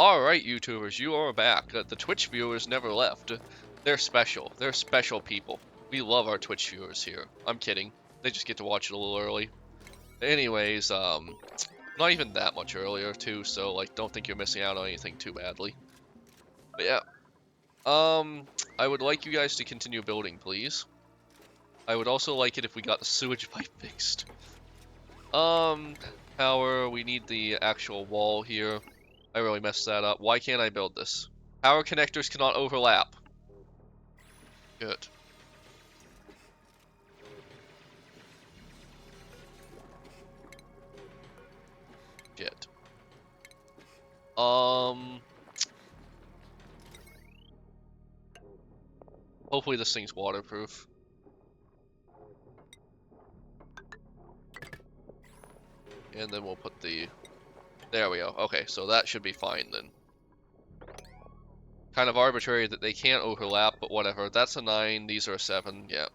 Alright, YouTubers, you are back. The Twitch viewers never left. They're special. They're special people. We love our Twitch viewers here. I'm kidding. They just get to watch it a little early. Anyways, not even that much earlier, too, so, like, don't think you're missing out on anything too badly. But yeah. I would like you guys to continue building, please. I would also like it if we got the sewage pipe fixed. Power, we need the actual wall here. I really messed that up. Why can't I build this? Power connectors cannot overlap. Good. Shit. Hopefully this thing's waterproof. And then we'll put the... There we go. Okay, so that should be fine then. Kind of arbitrary that they can't overlap, but whatever. That's a 9, these are a 7, yeah.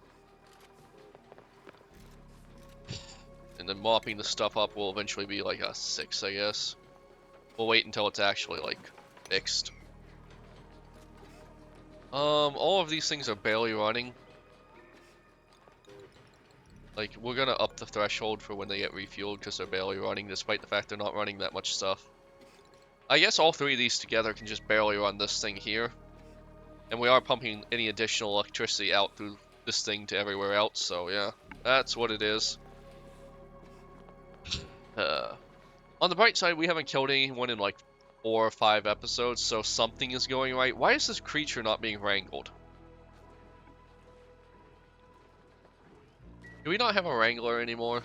And then mopping the stuff up will eventually be like a 6, I guess. We'll wait until it's actually, like, fixed. All of these things are barely running. Like, we're gonna up the threshold for when they get refueled because they're barely running, despite the fact they're not running that much stuff. I guess all three of these together can just barely run this thing here. And we are pumping any additional electricity out through this thing to everywhere else, so yeah. That's what it is. On the bright side, we haven't killed anyone in like 4 or 5 episodes, so something is going right. Why is this creature not being wrangled? Do we not have a wrangler anymore?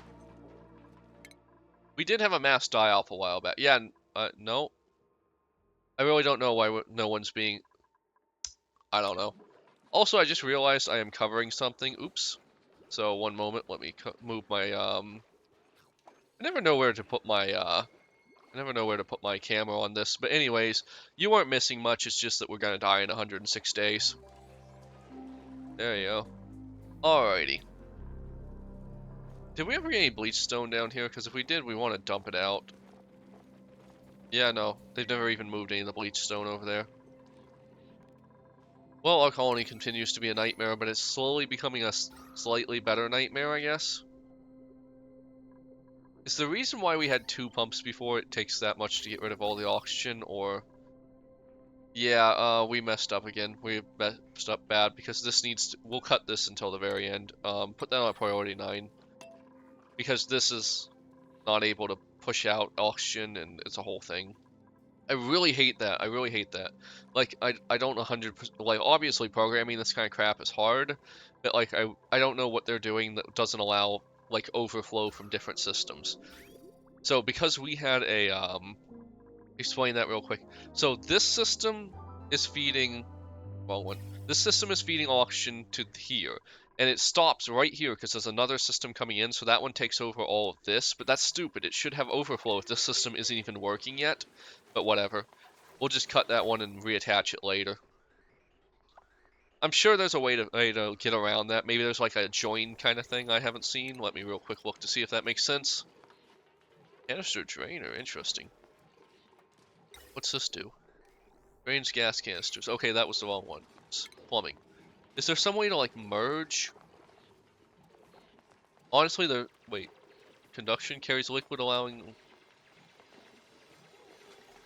We did have a mass die-off a while back. Yeah, no. I really don't know why no one's being... I don't know. Also, I just realized I am covering something. Oops. So, one moment. Let me move my, I never know where to put my, I never know where to put my camera on this. But anyways, you weren't missing much. It's just that we're gonna die in 106 days. There you go. Alrighty. Did we ever get any bleach stone down here? Because if we did, we want to dump it out. Yeah, no. They've never even moved any of the bleach stone over there. Well, our colony continues to be a nightmare, but it's slowly becoming a slightly better nightmare, I guess. Is the reason why we had 2 pumps before it takes that much to get rid of all the oxygen, or... Yeah, we messed up again. We messed up bad, because this needs to... We'll cut this until the very end. Put that on priority 9. Because this is not able to push out oxygen, and it's a whole thing. I really hate that. I really hate that. Like, I don't 100%... Like, obviously programming this kind of crap is hard, but, like, I don't know what they're doing that doesn't allow, like, overflow from different systems. So, because we had a, explain that real quick. So, this system is feeding... Wrong one. This system is feeding oxygen to here. And it stops right here because there's another system coming in, so that one takes over all of this. But that's stupid. It should have overflow if this system isn't even working yet. But whatever. We'll just cut that one and reattach it later. I'm sure there's a way to get around that. Maybe there's like a join kind of thing I haven't seen. Let me real quick look to see if that makes sense. Canister drainer, interesting. What's this do? Drains gas canisters. Okay, that was the wrong one. It's plumbing. Is there some way to like merge? Honestly, wait. Conduction carries liquid allowing...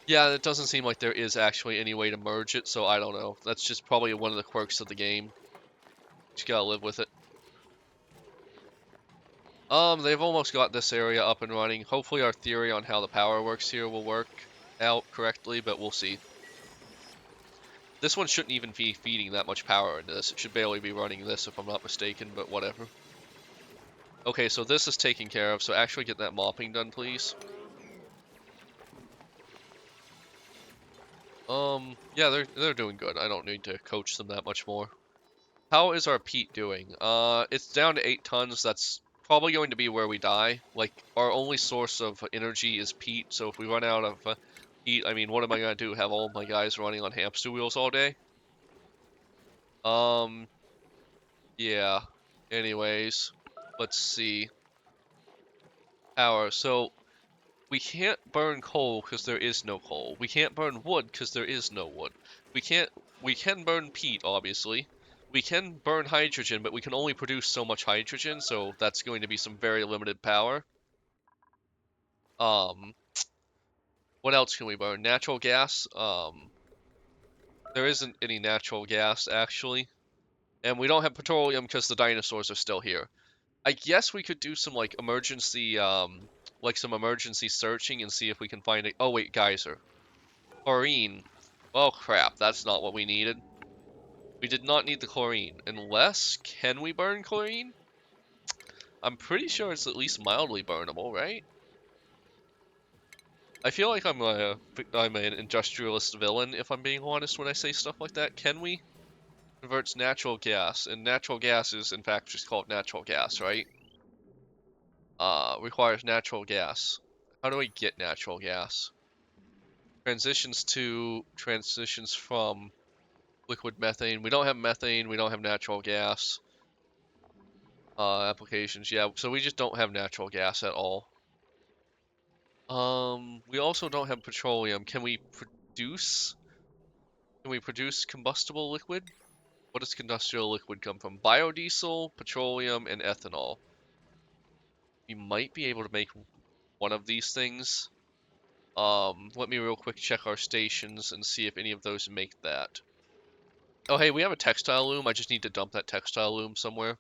Yeah, it doesn't seem like there is actually any way to merge it, so I don't know. That's just probably one of the quirks of the game. Just gotta live with it. They've almost got this area up and running. Hopefully our theory on how the power works here will work out correctly, but we'll see. This one shouldn't even be feeding that much power into this. It should barely be running this if I'm not mistaken, but whatever. Okay, so this is taken care of, so actually get that mopping done, please. Yeah, they're doing good. I don't need to coach them that much more. How is our peat doing? It's down to 8 tons. That's probably going to be where we die. Like, our only source of energy is peat, so if we run out of peat, I mean, what am I gonna do? Have all my guys running on hamster wheels all day? Yeah. Anyways, let's see. Power. So, We can't burn coal because there is no coal. We can't burn wood because there is no wood. We can burn peat, obviously. We can burn hydrogen, but we can only produce so much hydrogen, so that's going to be some very limited power. Um, what else can we burn? Natural gas. There isn't any natural gas, actually. And we don't have petroleum because the dinosaurs are still here. I guess we could do some, like, some emergency searching and see if we can find it. Oh, wait, geyser. Chlorine. Oh, crap, that's not what we needed. We did not need the chlorine. Unless, can we burn chlorine? I'm pretty sure it's at least mildly burnable, right? I feel like I'm an industrialist villain, if I'm being honest, when I say stuff like that. Can we? Converts natural gas, and natural gas is, in fact, just called natural gas, right? Requires natural gas. How do I get natural gas? Transitions from liquid methane. We don't have methane, we don't have natural gas. Applications, yeah, so we just don't have natural gas at all. We also don't have petroleum. Produce? Can we produce combustible liquid? What does combustible liquid come from? Biodiesel, petroleum, and ethanol. We might be able to make one of these things. Let me real quick check our stations and see if any of those make that. Oh, hey, we have a textile loom. I just need to dump that textile loom somewhere.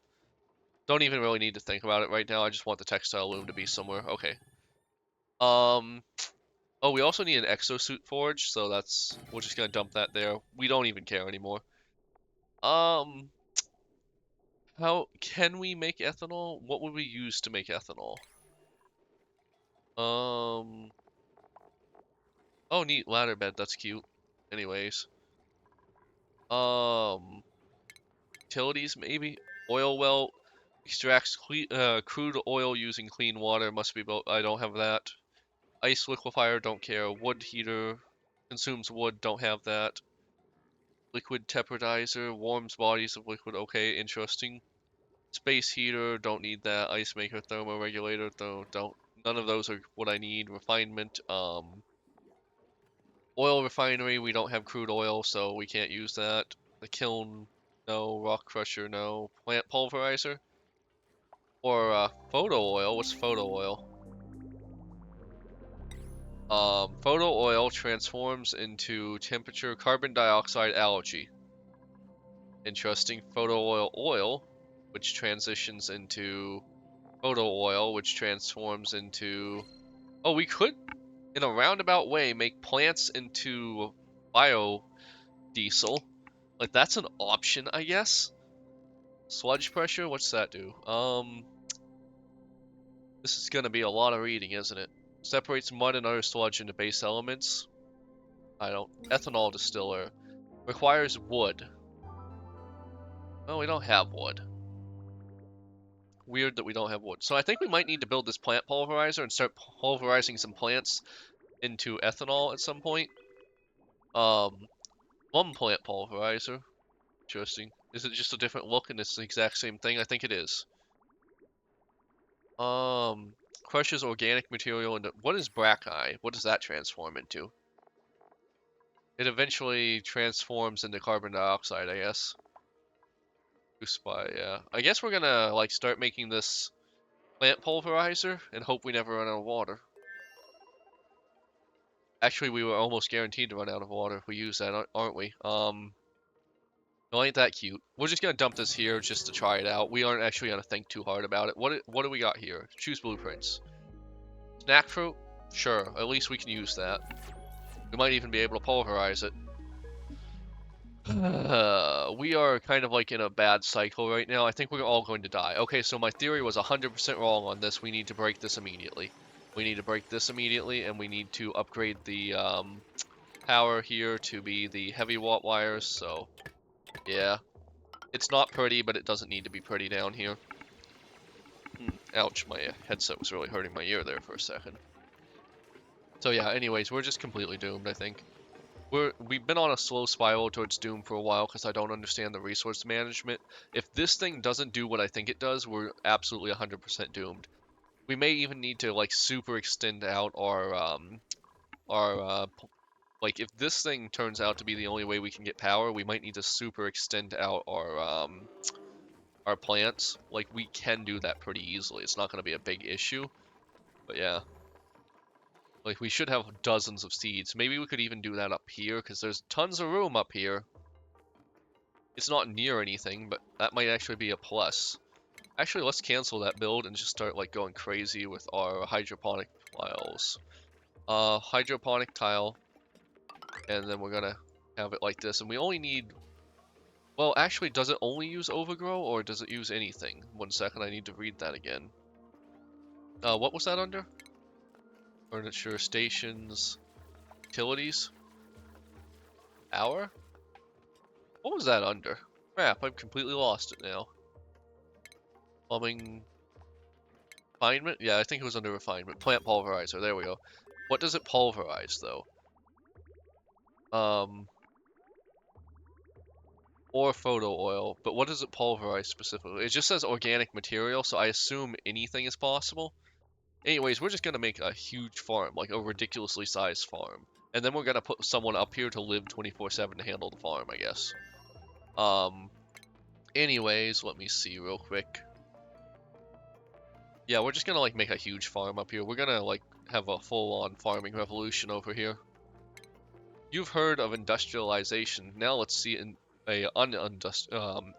Don't even really need to think about it right now. I just want the textile loom to be somewhere. Okay. Oh, we also need an exosuit forge, so we're just gonna dump that there. We don't even care anymore. Um, how can we make ethanol? What would we use to make ethanol? Oh, neat ladder bed. That's cute. Anyways, um, utilities maybe. Oil well extracts crude oil using clean water. Must be built. I don't have that. Ice liquefier. Don't care. Wood heater consumes wood. Don't have that. Liquid tephridizer warms bodies of liquid. Okay, interesting. Space heater, don't need that. Ice maker, thermoregulator, though, don't. None of those are what I need. Refinement, oil refinery, we don't have crude oil, so we can't use that. The kiln, no. Rock crusher, no. Plant pulverizer, or photo oil. What's photo oil? Photo oil transforms into temperature carbon dioxide algae. Interesting. Photo oil, which transitions into photo oil, which transforms into... Oh, we could, in a roundabout way, make plants into biodiesel. Like, that's an option, I guess. Sludge pressure, what's that do? This is gonna be a lot of reading, isn't it? Separates mud and other sludge into base elements. Ethanol distiller. Requires wood. Oh, we don't have wood. Weird that we don't have wood. So I think we might need to build this plant pulverizer and start pulverizing some plants into ethanol at some point. One plant pulverizer. Interesting. Is it just a different look and it's the exact same thing? I think it is. Crushes organic material into... What is brackeye? What does that transform into? It eventually transforms into carbon dioxide, I guess. Yeah. I guess we're gonna, like, start making this plant pulverizer and hope we never run out of water. Actually, we were almost guaranteed to run out of water if we use that, aren't we? No, ain't that cute. We're just gonna dump this here just to try it out. We aren't actually gonna think too hard about it. What do we got here? Choose blueprints. Snack fruit? Sure, at least we can use that. We might even be able to pulverize it. We are kind of like in a bad cycle right now. I think we're all going to die. Okay, so my theory was 100% wrong on this. We need to break this immediately. We need to break this immediately, and we need to upgrade the power here to be the heavy watt wires, so yeah. It's not pretty, but it doesn't need to be pretty down here. Ouch, my headset was really hurting my ear there for a second. So yeah, anyways, we're just completely doomed, I think. We've been on a slow spiral towards doom for a while because I don't understand the resource management. If this thing doesn't do what I think it does, we're absolutely 100% doomed. We may even need to like super extend out our like if this thing turns out to be the only way we can get power, we might need to super extend out our plants. Like we can do that pretty easily. It's not going to be a big issue. But yeah. Like we should have dozens of seeds. Maybe we could even do that up here because there's tons of room up here. It's not near anything, but that might actually be a plus. Actually, let's cancel that build and just start like going crazy with our hydroponic tiles. Hydroponic tile, and then we're gonna have it like this. And we only need, well, actually, does it only use overgrow or does it use anything? 1 second, I need to read that again. What was that under? Furniture, stations, utilities, power? What was that under? Crap, I've completely lost it now. Plumbing, refinement? Yeah, I think it was under refinement. Plant pulverizer, there we go. What does it pulverize, though? Or photo oil, but what does it pulverize specifically? It just says organic material, so I assume anything is possible. Anyways, we're just gonna make a huge farm, like a ridiculously sized farm. And then we're gonna put someone up here to live 24/7 to handle the farm, I guess. Anyways, let me see real quick. Yeah, we're just gonna like make a huge farm up here. We're gonna like have a full-on farming revolution over here. You've heard of industrialization. Now let's see in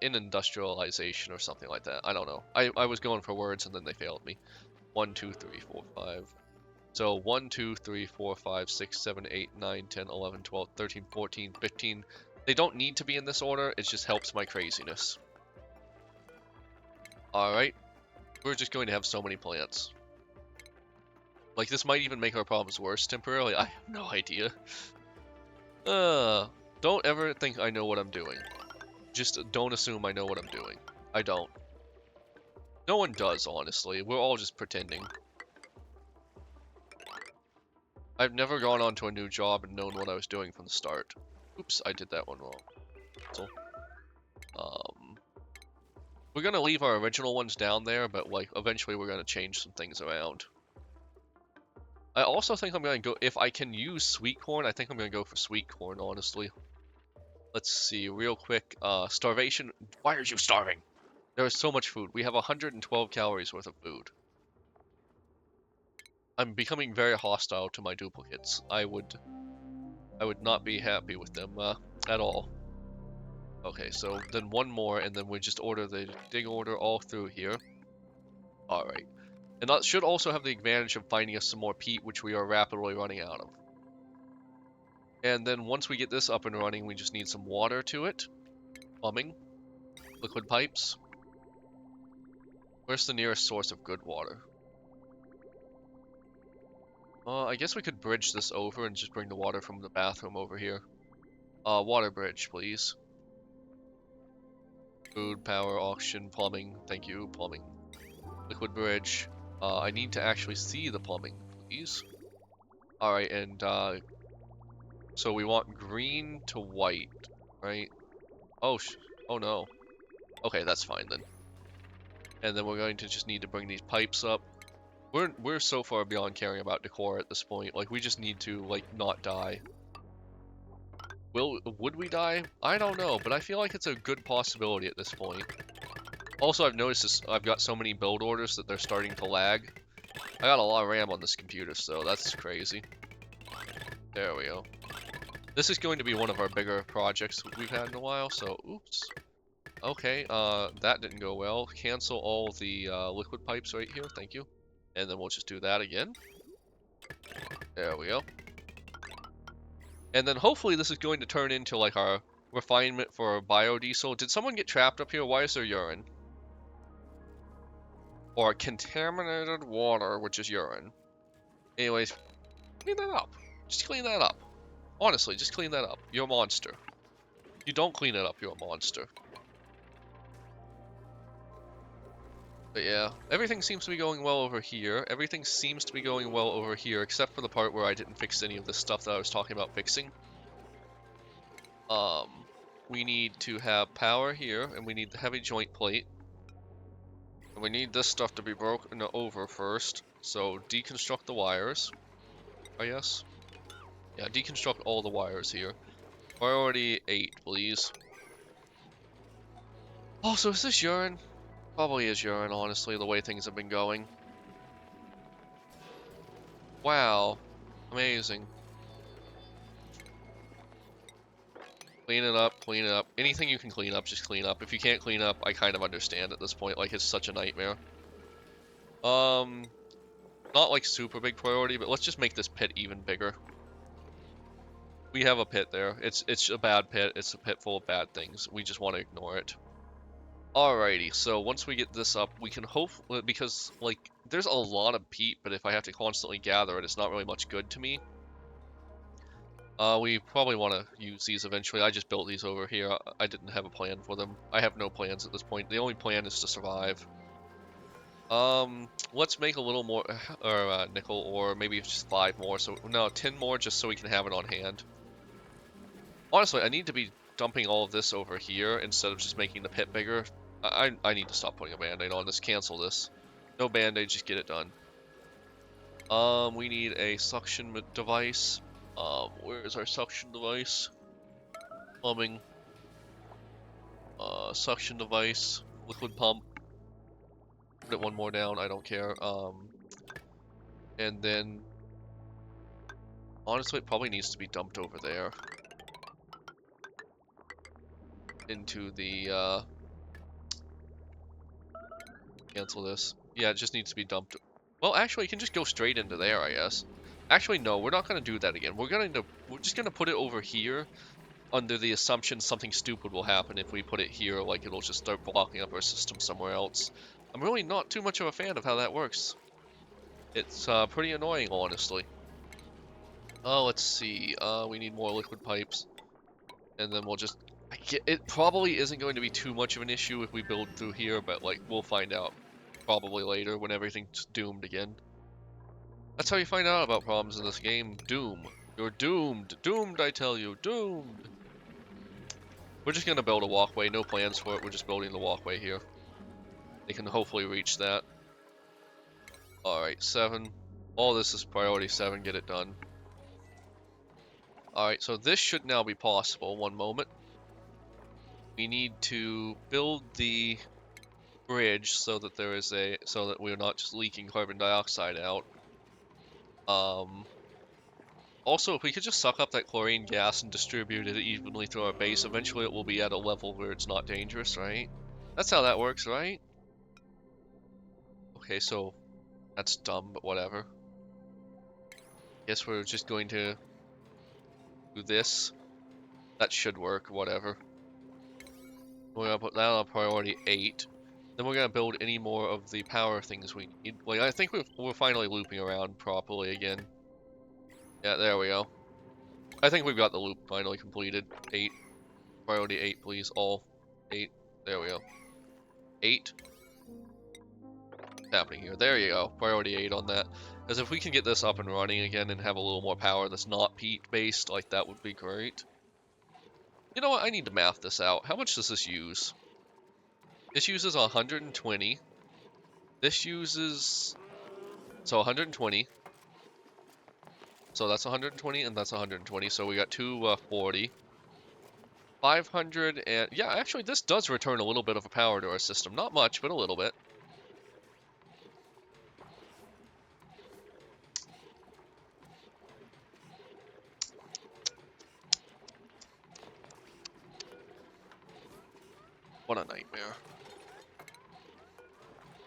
industrialization or something like that. I don't know. I was going for words and then they failed me. 1, 2, 3, 4, 5. So 1, 2, 3, 4, 5, 6, 7, 8, 9, 10, 11, 12, 13, 14, 15. They don't need to be in this order. It just helps my craziness. Alright. We're just going to have so many plants. Like, this might even make our problems worse temporarily. I have no idea. Don't ever think I know what I'm doing. Just don't assume I know what I'm doing. I don't. No one does, honestly. We're all just pretending. I've never gone on to a new job and known what I was doing from the start. Oops, I did that one wrong. So, we're gonna leave our original ones down there, but like eventually we're gonna change some things around. I also think I'm gonna go, if I can use sweet corn, I think I'm gonna go for sweet corn, honestly. Let's see, real quick, starvation. Why are you starving? There is so much food. We have 112 calories worth of food. I'm becoming very hostile to my duplicates. I would not be happy with them, at all. Okay, so then one more, and then we just order the dig order all through here. Alright. And that should also have the advantage of finding us some more peat, which we are rapidly running out of. And then once we get this up and running, we just need some water to it. Plumbing. Liquid pipes. Where's the nearest source of good water? I guess we could bridge this over and just bring the water from the bathroom over here. Water bridge, please. Food, power, auction, plumbing. Thank you, plumbing. Liquid bridge. I need to actually see the plumbing, please. Alright, and, so we want green to white, right? Oh, oh no. Okay, that's fine then. And then we're going to just need to bring these pipes up. We're so far beyond caring about decor at this point. Like, we just need to, like, not die. Would we die? I don't know, but I feel like it's a good possibility at this point. Also, I've noticed this, I've got so many build orders that they're starting to lag. I got a lot of RAM on this computer, so that's crazy. There we go. This is going to be one of our bigger projects we've had in a while, so oops. Okay, that didn't go well. Cancel all the liquid pipes right here, thank you. And then we'll just do that again. There we go. And then hopefully this is going to turn into like our refinement for biodiesel. Did someone get trapped up here? Why is there urine? Or contaminated water, which is urine. Anyways, clean that up. Just clean that up. Honestly, just clean that up. You're a monster. If you don't clean it up, you're a monster. But yeah, everything seems to be going well over here. Everything seems to be going well over here, except for the part where I didn't fix any of the stuff that I was talking about fixing. We need to have power here, and we need the heavy joint plate. And we need this stuff to be broken over first. So deconstruct the wires, I guess. Yeah, deconstruct all the wires here. Priority 8, please. Oh, so is this urine? Probably is urine, honestly, the way things have been going. Wow. Amazing. Clean it up, clean it up. Anything you can clean up, just clean up. If you can't clean up, I kind of understand at this point. Like, it's such a nightmare. Not like super big priority, but let's just make this pit even bigger. We have a pit there. It's a bad pit. It's a pit full of bad things. We just want to ignore it. Alrighty, so once we get this up, we can hope, because, like, there's a lot of peat, but if I have to constantly gather it, it's not really much good to me. We probably want to use these eventually. I just built these over here. I didn't have a plan for them. I have no plans at this point. The only plan is to survive. Let's make a little more, or nickel, or maybe just 5 more. So, no, 10 more just so we can have it on hand. Honestly, I need to be dumping all of this over here instead of just making the pit bigger. I need to stop putting a band-aid on this. Cancel this. No band-aid, just get it done. We need a suction device. Where is our suction device? Plumbing. Suction device. Liquid pump. Put it one more down, I don't care. And then... honestly, it probably needs to be dumped over there. Into the, cancel this. Yeah, it just needs to be dumped. Well, actually, it can just go straight into there, I guess. Actually, no, we're not going to do that again. We're just going to put it over here under the assumption something stupid will happen if we put it here, like it'll just start blocking up our system somewhere else. I'm really not too much of a fan of how that works. It's pretty annoying, honestly. Oh, let's see. We need more liquid pipes. And then we'll just... it probably isn't going to be too much of an issue if we build through here, but, like, we'll find out probably later when everything's doomed again. That's how you find out about problems in this game. Doom. You're doomed. Doomed, I tell you. Doomed. We're just gonna build a walkway. No plans for it. We're just building the walkway here. They can hopefully reach that. Alright, 7. All this is priority 7. Get it done. Alright, so this should now be possible. One moment. We need to build the bridge so that there is so that we're not just leaking carbon dioxide out. Also, if we could just suck up that chlorine gas and distribute it evenly through our base, eventually it will be at a level where it's not dangerous, right? That's how that works, right? Okay, so that's dumb, but whatever. Guess we're just going to do this. That should work, whatever. We're gonna put that on priority 8. Then we're gonna build any more of the power things we need. Like, I think we're finally looping around properly again. Yeah, there we go. I think we've got the loop finally completed. 8. Priority 8, please. All 8. There we go. 8. What's happening here? There you go. Priority 8 on that. Because if we can get this up and running again and have a little more power that's not peat-based, like, that would be great. You know what? I need to math this out. How much does this use? This uses 120. This uses... so 120. So that's 120 and that's 120. So we got 240. 500 and... yeah, actually this does return a little bit of a power to our system. Not much, but a little bit. What a nightmare.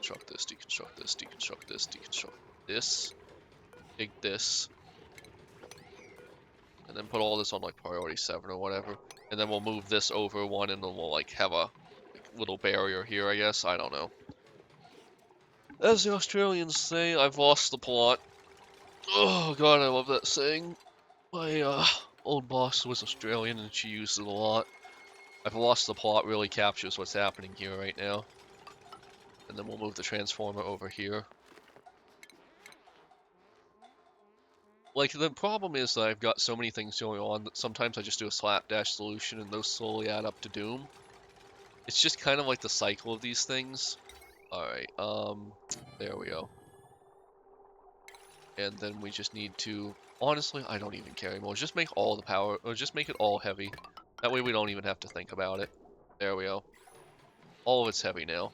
Deconstruct this, deconstruct this, deconstruct this, deconstruct this. Dig this. And then put all this on, like, priority 7 or whatever. And then we'll move this over one and then we'll, like, have a little barrier here, I guess. I don't know. As the Australians say, I've lost the plot. Oh, God, I love that saying. My, old boss was Australian and she used it a lot. I've lost the plot really captures what's happening here right now. And then we'll move the transformer over here. Like, the problem is that I've got so many things going on that sometimes I just do a slapdash solution and those slowly add up to doom. It's just kind of like the cycle of these things. Alright, there we go. And then we just need to, honestly, I don't even care anymore. Just make all the power, or just make it all heavy. That way we don't even have to think about it. There we go. All of it's heavy now.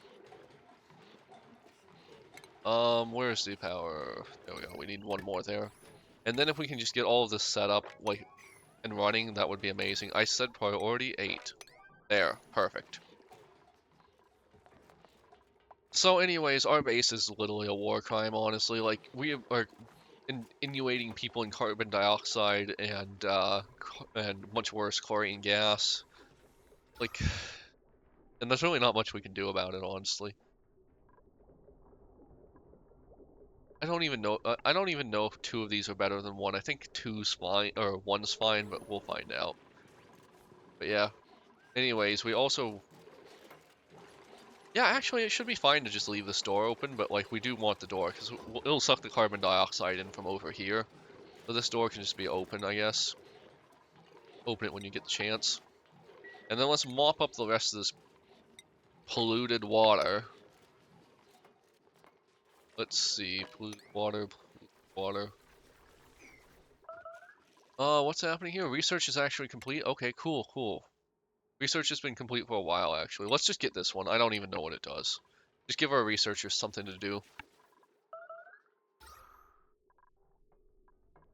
Where's the power? There we go. We need one more there. And then if we can just get all of this set up, like, and running, that would be amazing. I said priority 8. There, perfect. So anyways, our base is literally a war crime, honestly. Like, we are inundating people in carbon dioxide and much worse, chlorine gas. Like, and there's really not much we can do about it, honestly. I don't even know. I don't even know if 2 of these are better than 1. I think 2's fine, or 1's fine, but we'll find out. But yeah. Anyways, we also. Yeah, actually, it should be fine to just leave this door open, but like we do want the door because it'll suck the carbon dioxide in from over here. So this door can just be open, I guess. Open it when you get the chance. And then let's mop up the rest of this polluted water. Let's see, polluted water, polluted water. What's happening here? Research is actually complete. Okay, cool, cool. Research has been complete for a while, actually. Let's just get this one. I don't even know what it does. Just give our researchers something to do.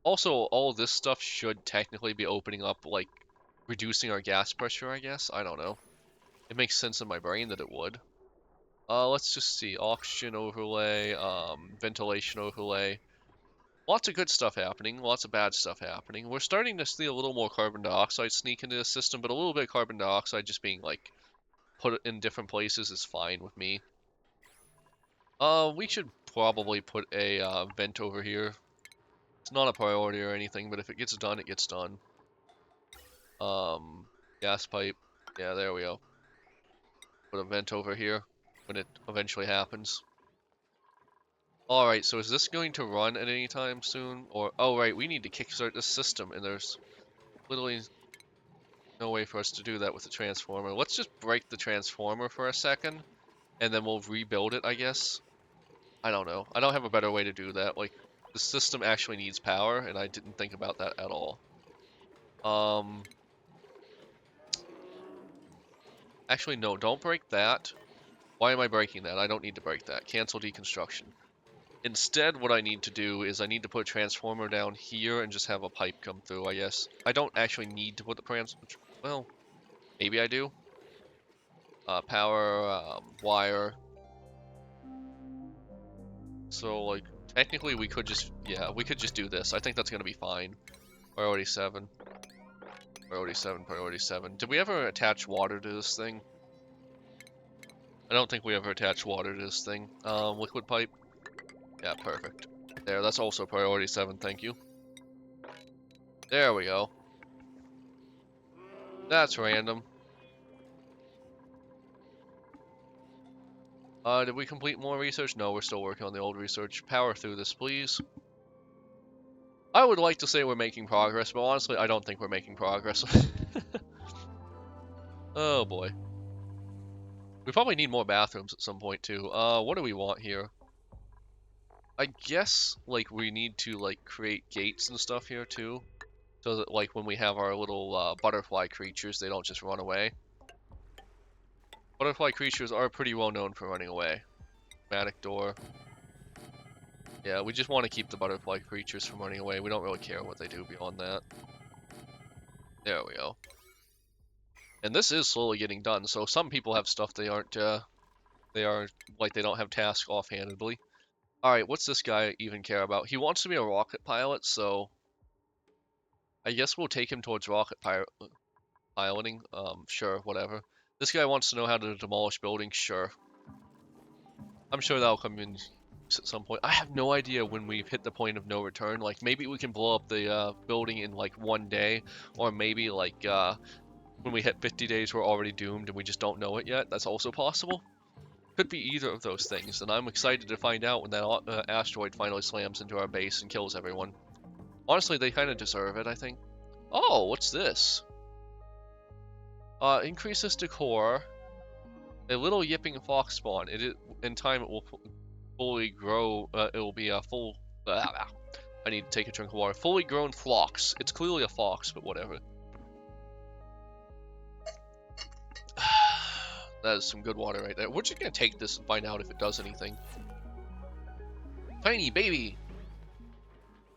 Also, all this stuff should technically be opening up, like, reducing our gas pressure, I guess? I don't know. It makes sense in my brain that it would. Let's just see. Oxygen overlay, ventilation overlay. Lots of good stuff happening, lots of bad stuff happening. We're starting to see a little more carbon dioxide sneak into the system, but a little bit of carbon dioxide just being, like, put in different places is fine with me. We should probably put a vent over here. It's not a priority or anything, but if it gets done, it gets done. Gas pipe. Yeah, there we go. Put a vent over here when it eventually happens. Alright, so is this going to run at any time soon? Or, oh right, we need to kickstart this system, and there's literally no way for us to do that with the transformer. Let's just break the transformer for a second, and then we'll rebuild it, I guess. I don't know. I don't have a better way to do that. Like, the system actually needs power, and I didn't think about that at all. Actually, no, don't break that. Why am I breaking that? I don't need to break that. Cancel deconstruction. Instead, what I need to do is I need to put a transformer down here and just have a pipe come through, I guess. I don't actually need to put the well, maybe I do. Power, wire. So, like, technically we could just, yeah, we could just do this. I think that's gonna be fine. Priority 7. Priority 7, priority 7. Did we ever attach water to this thing? I don't think we ever attached water to this thing. Liquid pipe. Yeah, perfect. There, that's also priority 7, thank you. There we go. That's random. Did we complete more research? No, we're still working on the old research. Power through this, please. I would like to say we're making progress, but honestly, I don't think we're making progress. Oh boy. We probably need more bathrooms at some point too. What do we want here? I guess, like, we need to, like, create gates and stuff here too. So that, like, when we have our little, butterfly creatures, they don't just run away. Butterfly creatures are pretty well known for running away. Automatic door. Yeah, we just want to keep the butterfly creatures from running away. We don't really care what they do beyond that. There we go. And this is slowly getting done, so some people have stuff they aren't, they don't have tasks offhandedly. Alright, what's this guy even care about? He wants to be a rocket pilot, so I guess we'll take him towards rocket piloting. Sure, whatever. This guy wants to know how to demolish buildings, sure. I'm sure that'll come in at some point. I have no idea when we've hit the point of no return. Like, maybe we can blow up the building in, like, 1 day, or maybe, like, when we hit 50 days, we're already doomed and we just don't know it yet. That's also possible. Could be either of those things, and I'm excited to find out when that asteroid finally slams into our base and kills everyone. Honestly, they kind of deserve it, I think. Oh, what's this? Increases decor. A little yipping fox spawn. In time it will fully grow. It will be a full. I need to take a drink of water. Fully grown phlox. It's clearly a fox, but whatever. That is some good water right there. We're just gonna take this and find out if it does anything. Tiny baby.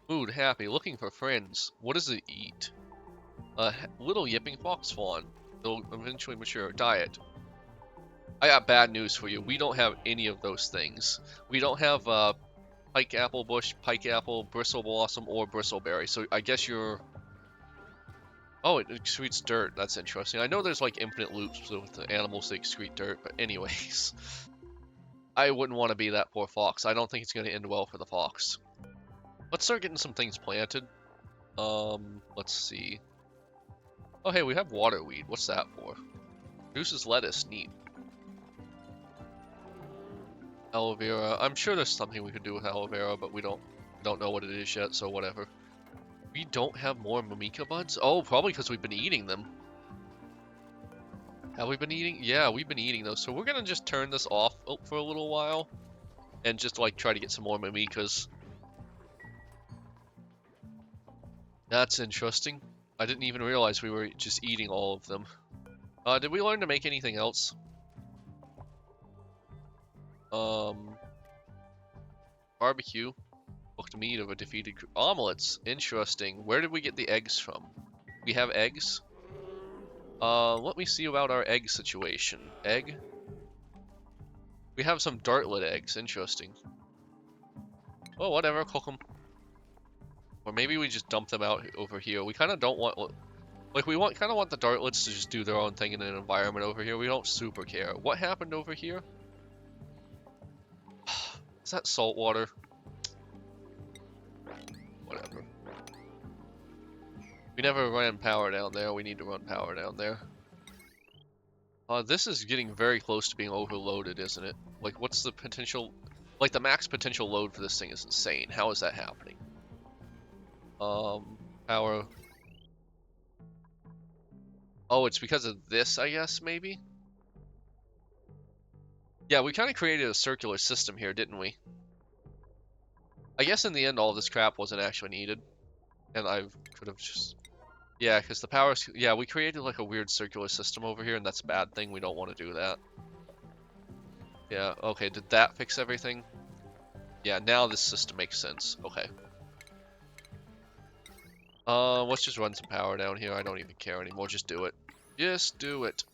Mood happy. Looking for friends. What does it eat? A little yipping fox fawn. It'll eventually mature. Diet. I got bad news for you. We don't have any of those things. We don't have pike apple bush, pike apple, bristle blossom, or bristleberry. So I guess you're... Oh, it excretes dirt. That's interesting. I know there's like infinite loops with the animals that excrete dirt, but anyways. I wouldn't want to be that poor fox. I don't think it's going to end well for the fox. Let's start getting some things planted. Let's see. Oh, hey, we have waterweed. What's that for? Produces lettuce. Neat. Aloe vera. I'm sure there's something we could do with aloe vera, but we don't know what it is yet, so whatever. We don't have more mimika buds? Oh, probably because we've been eating them. Have we been eating? Yeah, we've been eating those. So we're gonna just turn this off for a little while and just like try to get some more mimikas. That's interesting. I didn't even realize we were just eating all of them. Did we learn to make anything else? Barbecue. Cooked meat of a defeated omelets. Interesting. Where did we get the eggs from? We have eggs? Let me see about our egg situation. Egg? We have some dartlet eggs. Interesting. Oh, whatever. Cook them. Or maybe we just dump them out over here. We kind of don't want... Like, we kind of want the dartlets to just do their own thing in an environment over here. We don't super care. What happened over here? Is that salt water? Whatever. We never ran power down there. We need to run power down there. This is getting very close to being overloaded, isn't it? Like, what's the potential... Like, the max potential load for this thing is insane. How is that happening? Power... Oh, it's because of this, I guess, maybe? Yeah, we kind of created a circular system here, didn't we? I guess in the end, all this crap wasn't actually needed. And I could have just... Yeah, because the power... Yeah, we created like a weird circular system over here, and that's a bad thing. We don't want to do that. Yeah, okay, did that fix everything? Yeah, now this system makes sense. Okay. Let's just run some power down here. I don't even care anymore. Just do it. Just do it.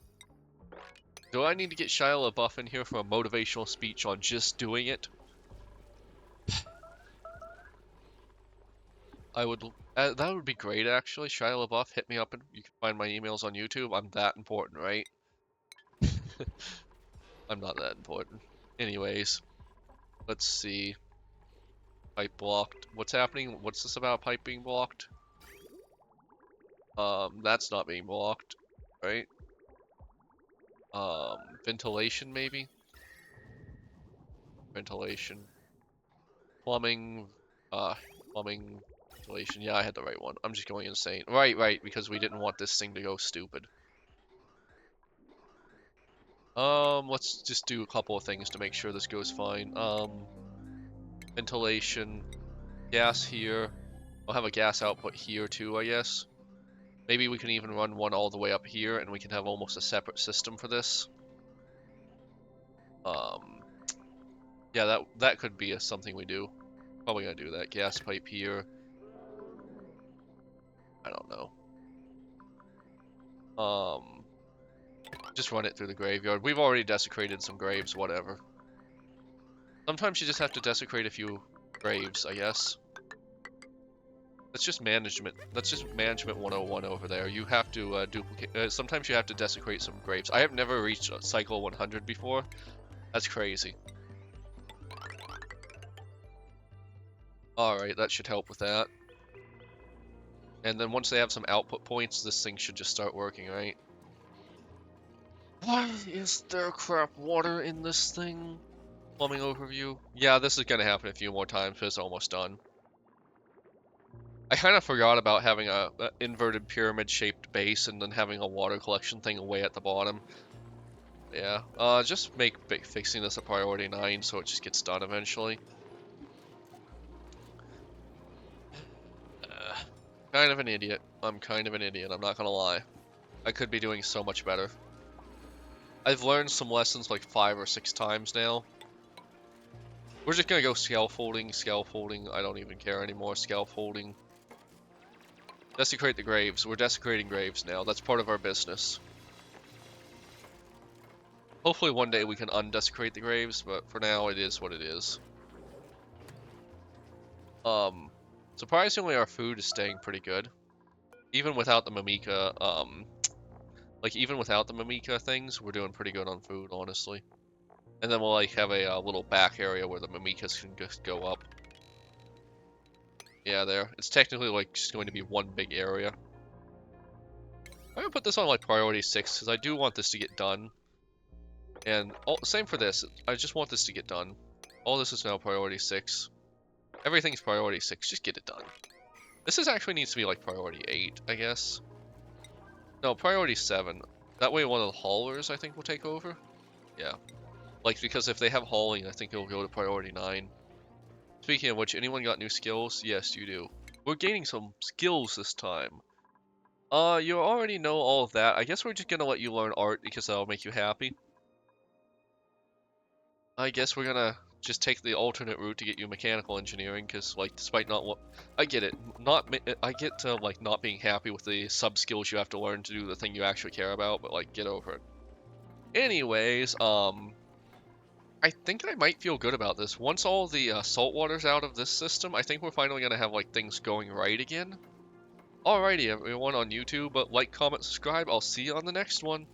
Do I need to get Shia LaBeouf in here for a motivational speech on just doing it? I would... that would be great, actually. Shia LaBeouf, hit me up and you can find my emails on YouTube. I'm that important, right? I'm not that important. Anyways, let's see. Pipe blocked. What's happening? What's this about pipe being blocked? That's not being blocked, right? Ventilation maybe? Ventilation. Plumbing, plumbing, ventilation. Yeah, I had the right one. I'm just going insane. Right, because we didn't want this thing to go stupid. Let's just do a couple of things to make sure this goes fine. Ventilation, gas here. I'll have a gas output here too, I guess. Maybe we can even run one all the way up here and we can have almost a separate system for this. Yeah, that could be something we do. Probably gonna do that. Gas pipe here. I don't know. Just run it through the graveyard. We've already desecrated some graves, whatever. Sometimes you just have to desecrate a few graves, I guess. That's just management. That's just management 101 over there. You have to duplicate. Sometimes you have to desecrate some graves. I have never reached cycle 100 before. That's crazy. Alright, that should help with that. And then once they have some output points, this thing should just start working, right? Why is there crap water in this thing? Plumbing overview. Yeah, this is gonna happen a few more times, but it's almost done. I kind of forgot about having a inverted pyramid-shaped base and then having a water collection thing way at the bottom. Yeah, just make fixing this a priority 9 so it just gets done eventually. Kind of an idiot. I'm kind of an idiot, I'm not gonna lie. I could be doing so much better. I've learned some lessons like 5 or 6 times now. We're just gonna go scaffolding, I don't even care anymore, scaffolding. Desecrate the graves. We're desecrating graves now, that's part of our business. Hopefully one day we can undesecrate the graves, but for now it is what it is. Surprisingly our food is staying pretty good. Even without the Mimika, like even without the Mimika things, we're doing pretty good on food, honestly. And then we'll like have a little back area where the Mimikas can just go up. Yeah, there. It's technically like just going to be one big area. I'm gonna put this on like priority 6 because I do want this to get done. And same for this. I just want this to get done. All this is now priority 6. Everything's priority 6. Just get it done. This actually needs to be like priority 8, I guess. No, priority 7. That way one of the haulers, I think, will take over. Yeah. Like, because if they have hauling, I think it'll go to priority 9. Speaking of which, anyone got new skills? Yes, you do. We're gaining some skills this time. You already know all of that. I guess we're just gonna let you learn art because that'll make you happy. I guess we're gonna just take the alternate route to get you mechanical engineering, because, like, despite not what... I get it. I get to, like, not being happy with the sub-skills you have to learn to do the thing you actually care about, but, like, get over it. Anyways, I think I might feel good about this. Once all the salt water's out of this system, I think we're finally gonna have, like, things going right again. Alrighty, everyone on YouTube, like, comment, subscribe. I'll see you on the next one.